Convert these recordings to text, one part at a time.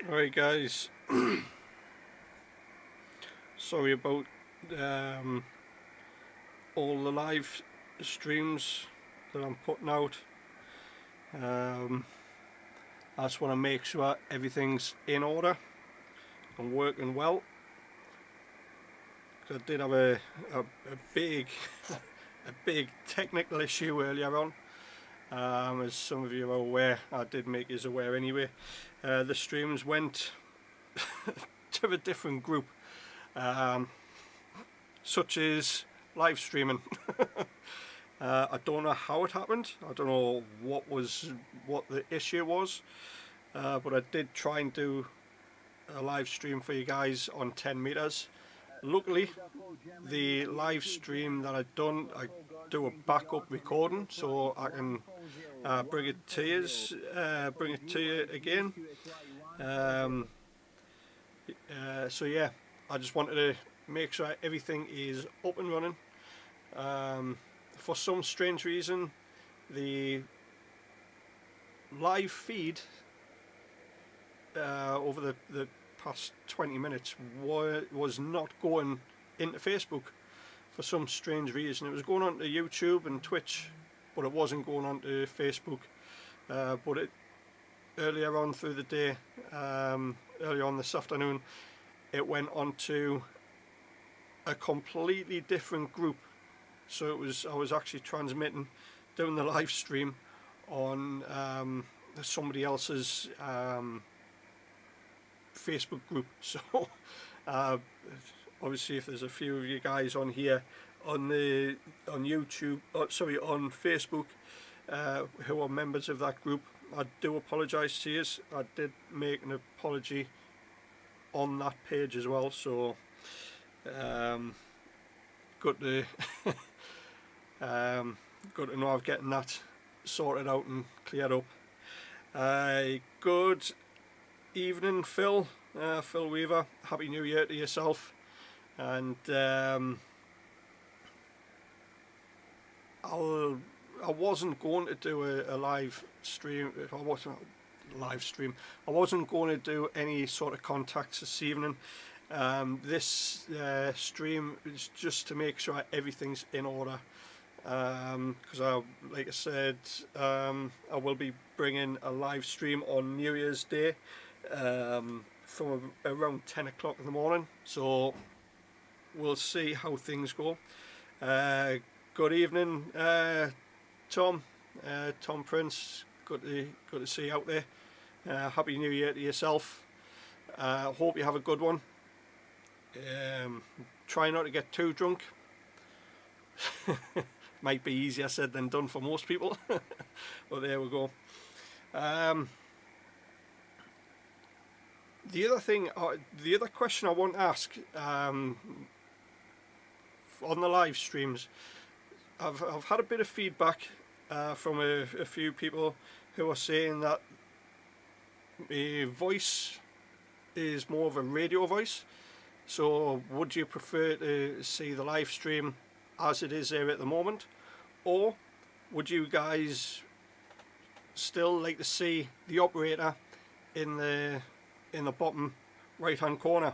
Alright guys, sorry about all the live streams that I'm putting out. I just want to make sure everything's in order and working well. I did have a big a big technical issue earlier on. As some of you are aware, I did make you aware anyway. The streams went to a different group, such as live streaming. I don't know how it happened. I don't know what the issue was, but I did try and do a live stream for you guys on 10 meters. Luckily, the live stream that I've done, I do a backup recording so I can bring it to you again. So yeah, I just wanted to make sure everything is up and running. For some strange reason, the live feed over the past 20 minutes was not going into Facebook for some strange reason. It was going on to YouTube and Twitch, but it wasn't going on to Facebook. But earlier on through the day, earlier on this afternoon, it went on to a completely different group. So I was actually transmitting, doing the live stream on somebody else's Facebook group. So obviously, if there's a few of you guys on here on YouTube, on Facebook, who are members of that group, I do apologise to you. I did make an apology on that page as well. So good to good to know I'm getting that sorted out and cleared up. Good evening, Phil. Phil Weaver. Happy New Year to yourself. And I wasn't going to do a live stream. I wasn't going to do any sort of contacts this evening. This stream is just to make sure everything's in order. Because like I said, I will be bringing a live stream on New Year's Day from around 10 o'clock in the morning. So we'll see how things go. Good evening, Tom. Tom Prince. Good to see you out there. Happy New Year to yourself. Hope you have a good one. Try not to get too drunk. Might be easier said than done for most people. But there we go. The other question I want to ask on the live streams, I've had a bit of feedback from a few people who are saying that my voice is more of a radio voice. So would you prefer to see the live stream as it is there at the moment, or would you guys still like to see the operator in the bottom right hand corner?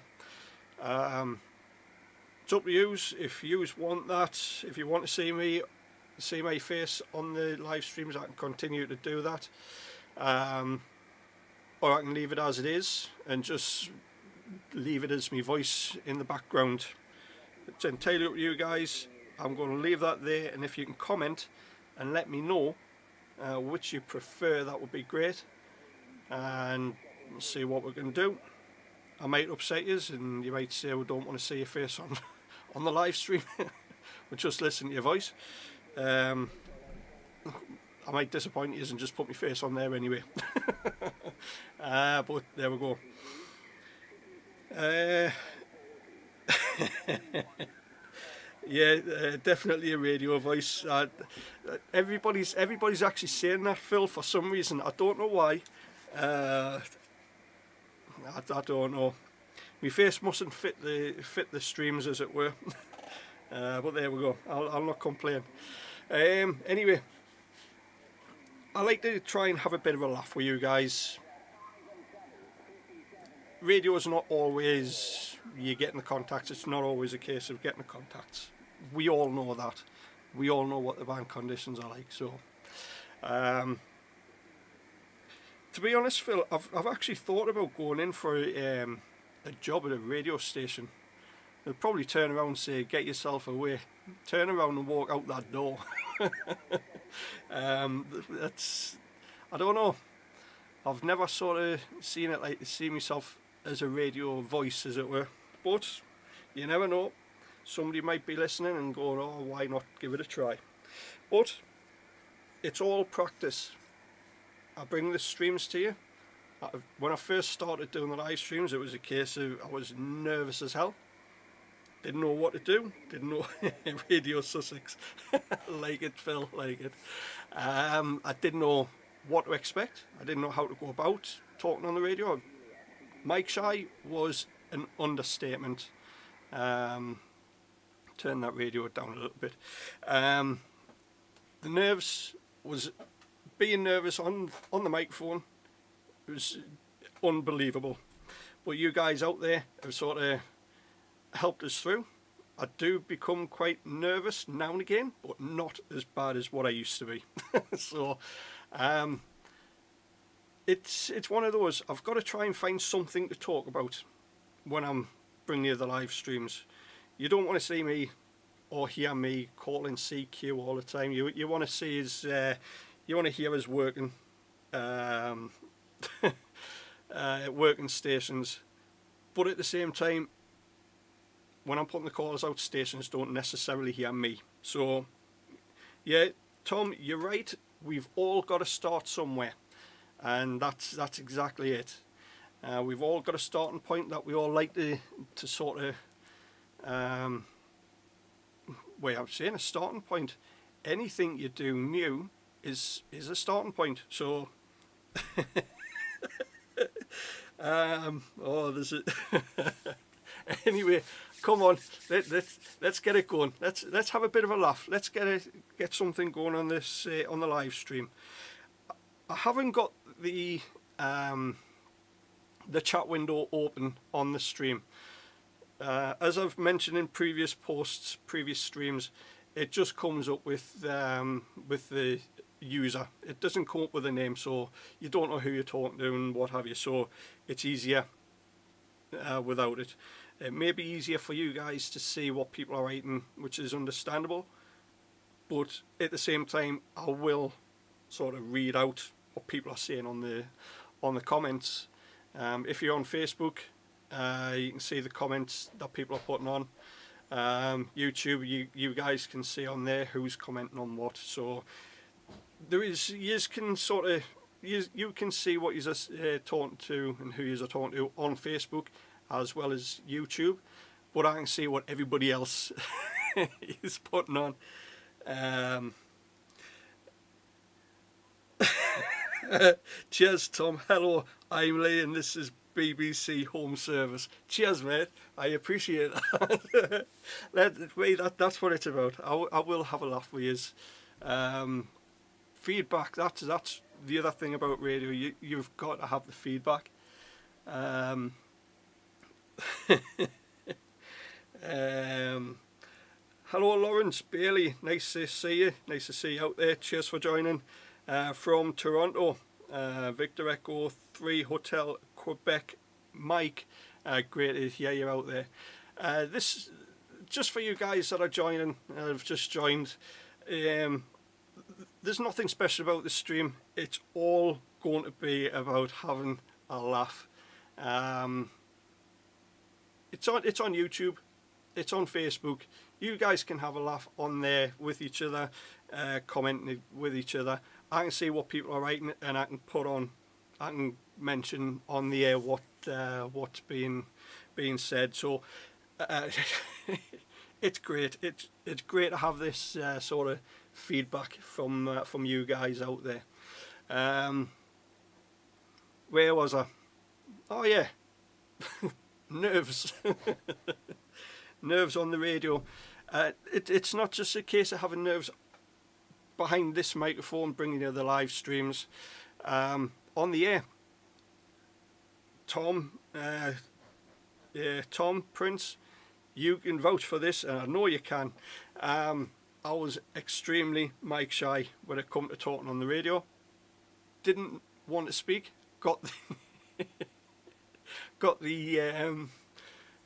It's up to you. If you want that, if you want to see my face on the live streams, I can continue to do that, or I can leave it as it is and just leave it as my voice in the background. It's entirely up to you guys. I'm going to leave that there, and if you can comment and let me know which you prefer, that would be great, and we'll see what we're going to do. I might upset you, and you might say we don't want to see your face on the live stream. We'll just listen to your voice. I might disappoint you and just put my face on there anyway. But there we go. Yeah, definitely a radio voice. Everybody's actually saying that, Phil, for some reason. I don't know why. I don't know. My face mustn't fit the streams, as it were. But there we go. I'll not complain. Anyway, I like to try and have a bit of a laugh with you guys. radio is not always you getting the contacts. It's not always a case of getting the contacts. We all know that. We all know what the band conditions are like. So, to be honest, Phil, I've actually thought about going in for a job at a radio station. They'll probably turn around and say, "Get yourself away." Turn around and walk out that door. That's, I don't know. I've never sort of seen it like to see myself as a radio voice, as it were. But you never know. Somebody might be listening and going, "Oh, why not give it a try?" But it's all practice. I bring the streams to you. When I first started doing the live streams, it was a case of I was nervous as hell. Didn't know what to do. Didn't know Radio Sussex. Like it, Phil, like it. I didn't know what to expect. I didn't know how to go about talking on the radio. Mic shy was an understatement. Turn that radio down a little bit. The nerves was being nervous on the microphone. It was unbelievable. But you guys out there have sort of helped us through. I do become quite nervous now and again, but not as bad as what I used to be. So it's one of those. I've got to try and find something to talk about when I'm bringing you the live streams. You don't want to see me or hear me calling CQ all the time. You want to see us. You want to hear us working, working stations. But at the same time, when I'm putting the calls out, stations don't necessarily hear me. So, yeah, Tom, you're right. We've all got to start somewhere, and that's exactly it. We've all got a starting point that we all like to sort of. Wait, I'm saying a starting point. Anything you do new is a starting point. So, there's a. Anyway, come on, let's get it going. Let's have a bit of a laugh. Let's get something going on this on the live stream. I haven't got the chat window open on the stream. As I've mentioned in previous posts, previous streams, it just comes up with the user. It doesn't come up with a name, so you don't know who you're talking to and what have you. So it's easier without it. It may be easier for you guys to see what people are writing, which is understandable, but at the same time I will sort of read out what people are saying on the comments. If you're on Facebook, you can see the comments that people are putting on. YouTube, you guys can see on there who's commenting on what. So there is, you can sort of you can see what you're talking to and who you're talking to on Facebook as well as YouTube, but I can see what everybody else is putting on. Cheers, Tom. Hello, I'm Lee, and this is BBC Home Service. Cheers, mate. I appreciate that. That's what it's about. I will have a laugh with you. Feedback. That's the other thing about radio. You've got to have the feedback. Hello, Lawrence Bailey. Nice to see you. Nice to see you out there. Cheers for joining. From Toronto, Victor Echo 3 Hotel Quebec, Mike. Great to hear you out there. This just for you guys that are joining. I've just joined. There's nothing special about this stream. It's all going to be about having a laugh. It's on YouTube. It's on Facebook. You guys can have a laugh on there with each other, commenting with each other. I can see what people are writing, and I can mention on the air what's being said. So it's great. It's great to have this sort of feedback from you guys out there. Where was I? Oh yeah, nerves. Nerves on the radio. It's not just a case of having nerves behind this microphone, bringing you the live streams on the air. Tom Tom Prince, you can vouch for this, and I know you can. I was extremely mic shy when it come to talking on the radio. Didn't want to speak. Got the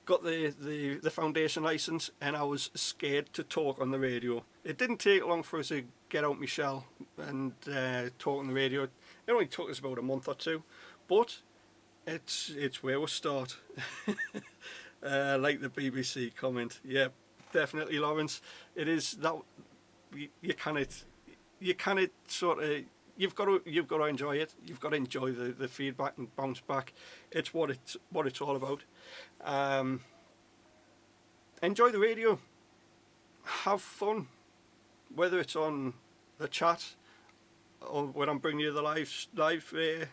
got the foundation license, and I was scared to talk on the radio. It didn't take long for us to get out my shell and talk on the radio. It only took us about a month or two, but it's where we start. Like the BBC comment, yeah, definitely, Lawrence. It is that you cannot sort of. You've got to enjoy it. You've got to enjoy the feedback and bounce back. It's what it's all about. Enjoy the radio. Have fun, whether it's on the chat or when I'm bringing you the live feeds.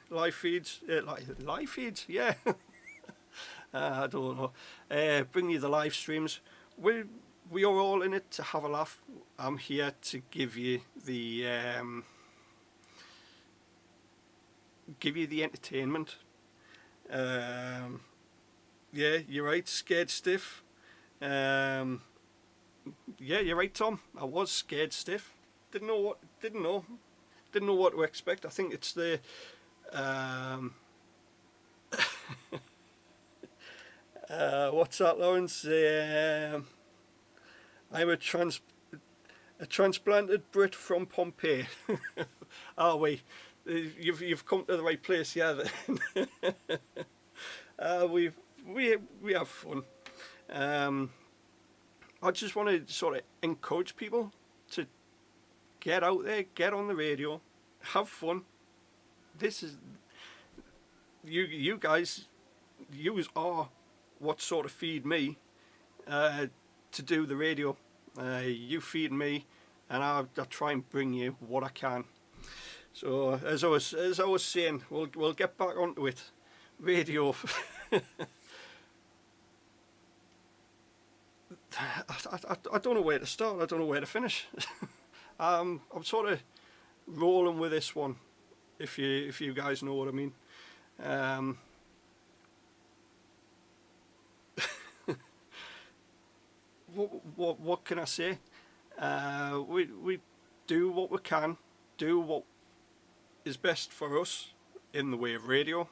Live feeds, yeah. I don't know. Bring you the live streams. We are all in it to have a laugh. I'm here to give you the entertainment. Yeah, you're right. Scared stiff. Yeah, you're right, Tom. I was scared stiff. Didn't know what to expect. I think it's the what's that, Lawrence? I'm a transplanted Brit from Pompeii. Oh wait, you've come to the right place, yeah. We have fun. I just want to sort of encourage people to get out there, get on the radio, have fun. This is you guys. You are what sort of feed me to do the radio. You feed me, and I try and bring you what I can. So as I was saying, we'll get back onto it. Radio. I don't know where to start. I don't know where to finish. I'm sort of rolling with this one, if you guys know what I mean. What can I say? We do what we can, do what is best for us in the way of radio.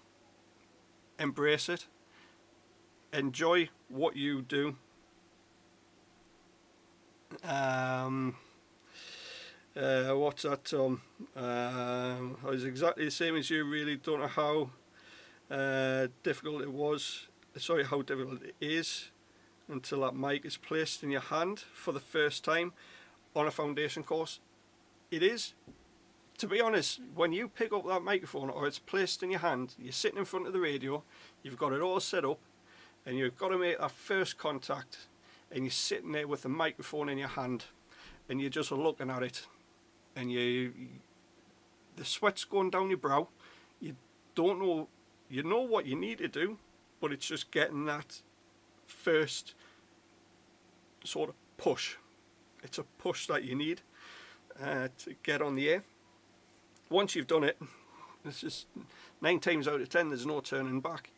Embrace it. Enjoy what you do. What's that, Tom? I was exactly the same as you. Really don't know how difficult it was. Sorry, how difficult it is until that mic is placed in your hand for the first time on a foundation course. It is. To be honest, when you pick up that microphone or it's placed in your hand, you're sitting in front of the radio, you've got it all set up, and you've got to make that first contact, and you're sitting there with the microphone in your hand, and you're just looking at it, and the sweat's going down your brow. You don't know, you know what you need to do, but it's just getting that first sort of push. It's a push that you need to get on the air. Once you've done it, it's just 9 times out of 10 there's no turning back,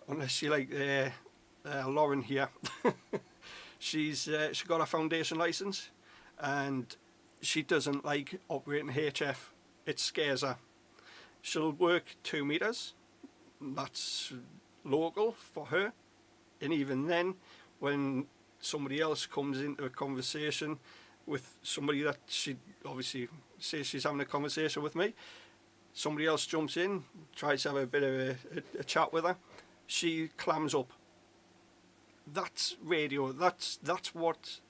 unless you like Lauren here. She got a foundation license, and she doesn't like operating HF. It scares her. She'll work 2 meters. That's local for her. And even then, when somebody else comes into a conversation with somebody that she obviously says she's having a conversation with me, somebody else jumps in, tries to have a bit of a chat with her, she clams up. That's radio. That's what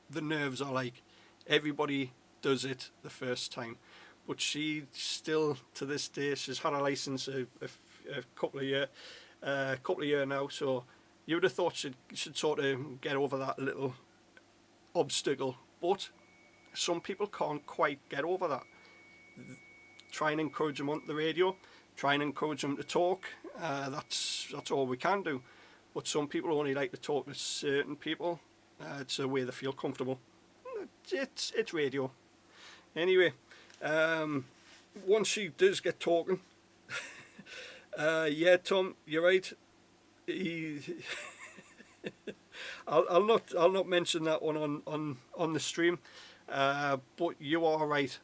the nerves are like. Everybody does it the first time, but she still, to this day, she's had a license a couple of years now. So you would have thought she'd sort of get over that little obstacle, but some people can't quite get over that. Try and encourage them onto the radio. Try and encourage them to talk. That's all we can do. But some people only like to talk to certain people. It's a way they feel comfortable. It's radio. Anyway, once she does get talking, Yeah, Tom, you're right. He, I'll not mention that one on the stream, but you are right.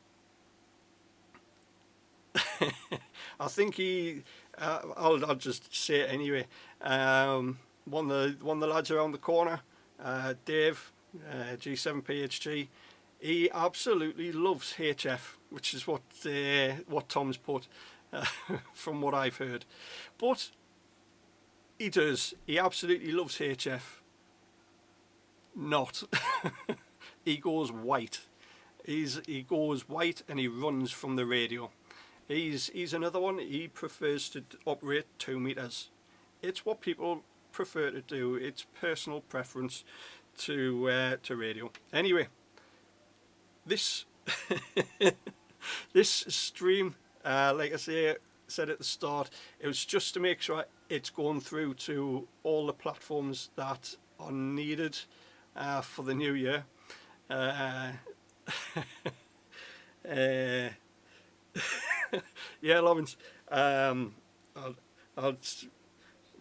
I think he. I'll just say it anyway. One of the lads around the corner, Dave, G7PHG. He absolutely loves HF, which is what Tom's put, from what I've heard. But he does. He absolutely loves HF. Not. He goes white. He goes white and he runs from the radio. He's another one. He prefers to operate 2 meters. It's what people prefer to do. It's personal preference to radio. Anyway, this this stream, like I said at the start, it was just to make sure it's going through to all the platforms that are needed for the new year. Yeah, Lawrence. I'll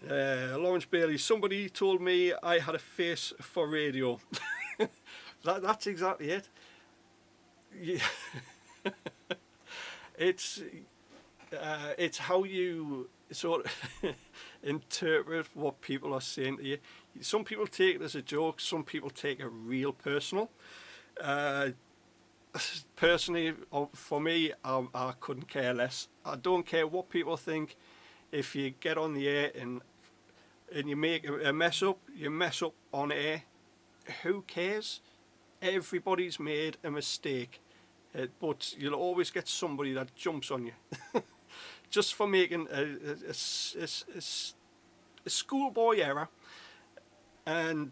Lawrence Bailey. Somebody told me I had a face for radio. That's exactly it. Yeah. It's how you sort of interpret what people are saying to you. Some people take it as a joke. Some people take it real personal. Personally, for me, I couldn't care less. I don't care what people think. If you get on the air and you make a mess up, you mess up on air. Who cares? Everybody's made a mistake, but you'll always get somebody that jumps on you just for making a schoolboy error. And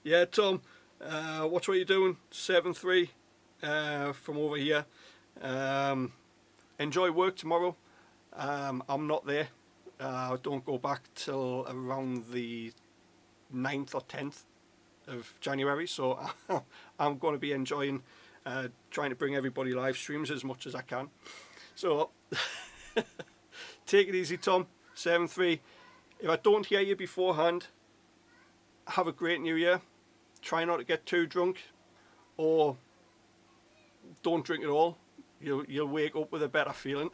yeah, Tom, watch what you're doing. 7-3 from over here. Enjoy work tomorrow. I'm not there. I don't go back till around the 9th or 10th of January, so I'm going to be enjoying trying to bring everybody live streams as much as I can. So take it easy, Tom. 7-3. If I don't hear you beforehand, have a great new year. Try not to get too drunk, or don't drink at all. You'll wake up with a better feeling.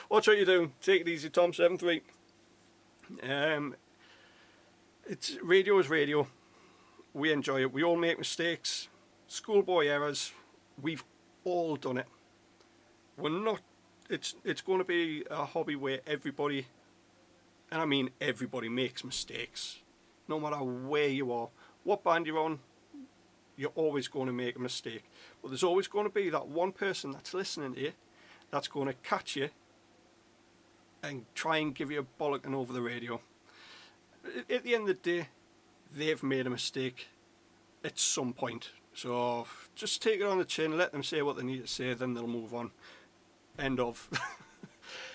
Watch what you're doing. Take it easy, Tom. 7-3. It's radio is radio. We enjoy it. We all make mistakes, schoolboy errors. We've all done it. We're not. It's going to be a hobby where everybody, and I mean everybody, makes mistakes. No matter where you are, what band you're on, you're always going to make a mistake. But there's always going to be that one person that's listening to you that's going to catch you and try and give you a bollocking over the radio. At the end of the day, they've made a mistake at some point. So just take it on the chin, let them say what they need to say, then they'll move on. End of.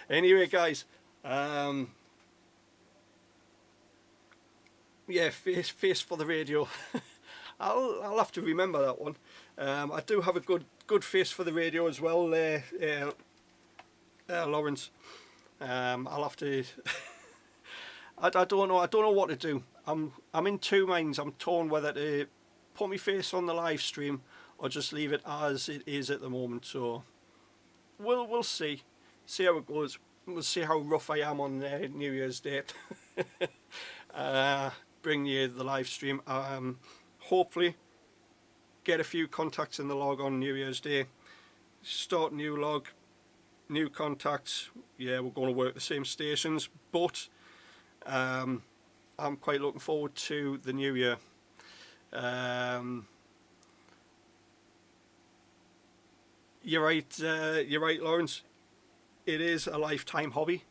Anyway, guys, yeah, face for the radio. I'll have to remember that one. I do have a good face for the radio as well, Lawrence. I'll have to. I don't know. I don't know what to do. I'm in two minds. I'm torn whether to put my face on the live stream or just leave it as it is at the moment. So we'll see how it goes. We'll see how rough I am on New Year's Day. Bring you the live stream. Hopefully get a few contacts in the log on New Year's Day. Start new log, new contacts. Yeah, we're going to work the same stations, but I'm quite looking forward to the new year. You're right, Lawrence. It is a lifetime hobby.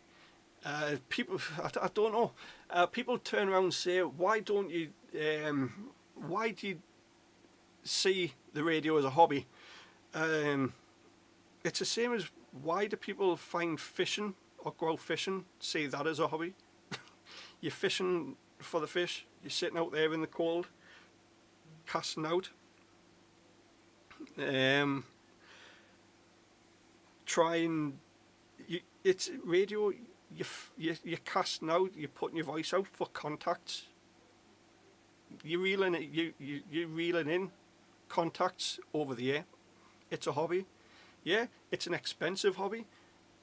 People, I don't know. People turn around and say, "Why do you see the radio as a hobby?" It's the same as why do people find fishing or go out fishing, see that as a hobby? You're fishing for the fish. You're sitting out there in the cold, casting out. Try and it's radio. You're casting out. You're putting your voice out for contacts. You're reeling it. You're reeling in contacts over the air. It's a hobby. Yeah, it's an expensive hobby.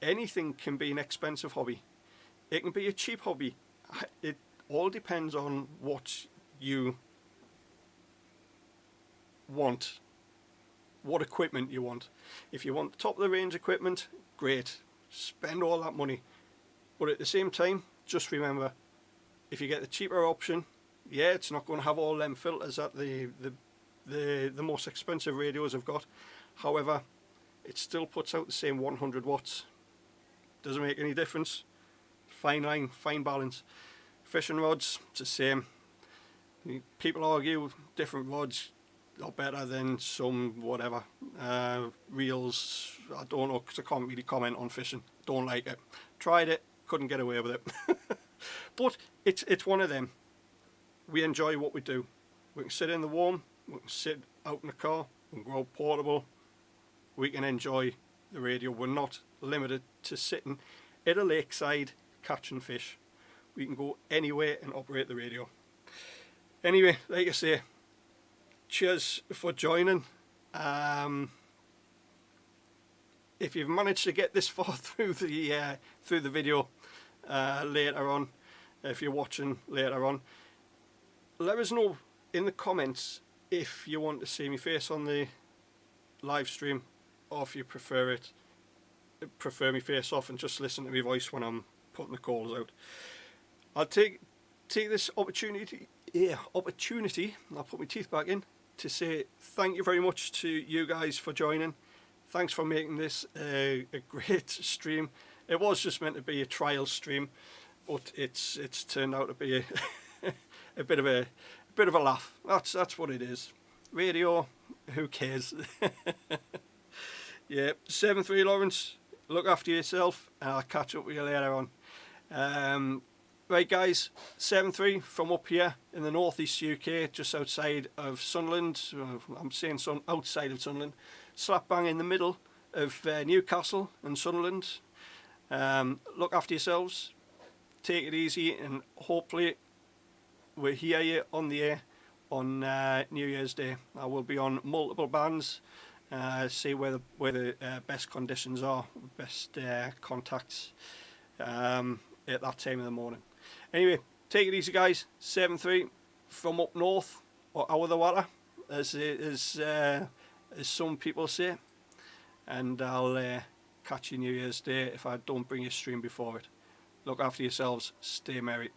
Anything can be an expensive hobby. It can be a cheap hobby. It all depends on what you want, what equipment you want. If you want top of the range equipment, great, spend all that money. But at the same time, just remember, if you get the cheaper option, yeah, it's not going to have all them filters that the most expensive radios have got. However, it still puts out the same 100 watts. Doesn't make any difference. Fine line, fine balance. Fishing rods, it's the same. People argue different rods are better than some whatever. Reels, I don't know, because I can't really comment on fishing. Don't like it. Tried it, couldn't get away with it. But it's one of them. We enjoy what we do. We can sit in the warm, we can sit out in the car, we can grow portable. We can enjoy the radio. We're not limited to sitting at a lakeside catching fish. We can go anywhere and operate the radio. Anyway, like I say, cheers for joining. If you've managed to get this far through the video later on, if you're watching later on, let us know in the comments if you want to see me face on the live stream, or if you prefer me face off and just listen to my voice when I'm putting the calls out. I'll take this opportunity, I'll put my teeth back in, to say thank you very much to you guys for joining. Thanks for making this a great stream. It was just meant to be a trial stream, but it's turned out to be a bit of a laugh. That's what it is. Radio, who cares? Yeah, 7-3 Lawrence, look after yourself, and I'll catch up with you later on. Right guys, 7-3 from up here in the northeast UK, just outside of Sunderland. I'm saying outside of Sunderland, slap bang in the middle of Newcastle and Sunderland. Look after yourselves, take it easy, and hopefully we'll hear you on the air on New Year's Day. I will be on multiple bands, see where the best conditions are, best contacts at that time of the morning. Anyway, take it easy guys. 7-3 from up north, or over the water, as some people say, and I'll catch you New Year's Day if I don't bring you a stream before it. Look after yourselves, stay merry.